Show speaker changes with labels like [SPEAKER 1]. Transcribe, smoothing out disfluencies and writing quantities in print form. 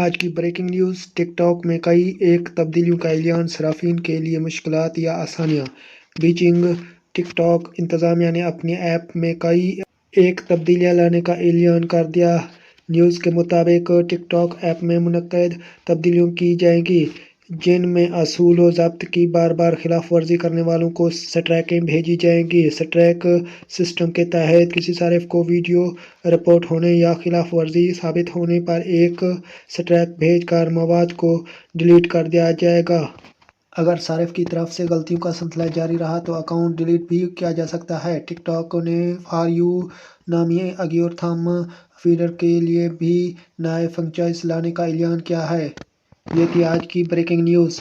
[SPEAKER 1] آج کی breaking news ٹک talk میں کئی ایک تبدیلیوں کا اعلان، صارفین کے لیے مشکلات یا آسانیاں۔ بیجنگ ٹک ٹاک انتظامیہ نے اپنے ایپ میں کئی ایک تبدیلیاں لانے کا اعلان کر دیا۔ نیوز کے مطابق ٹک ٹاک ایپ میں منعقد تبدیلیاں کی جائیں گی، جن میں اصول و ضابط کی بار بار خلاف ورزی کرنے والوں کو سٹرائکیں بھیجی جائیں گی۔ سٹرائک سسٹم کے تحت کسی صارف کو ویڈیو رپورٹ ہونے یا خلاف ورزی ثابت ہونے پر ایک سٹرائک بھیج کر مواد کو ڈیلیٹ کر دیا جائے گا۔ اگر صارف کی طرف سے غلطیوں کا سلسلہ جاری رہا تو اکاؤنٹ ڈیلیٹ بھی کیا جا سکتا ہے۔ ٹک ٹاک نے فار یو نامی الگورتھم فیڈر کے لیے بھی نئے فنکشنز لانے کا اعلان کیا ہے۔ یہ تھی آج کی بریکنگ نیوز۔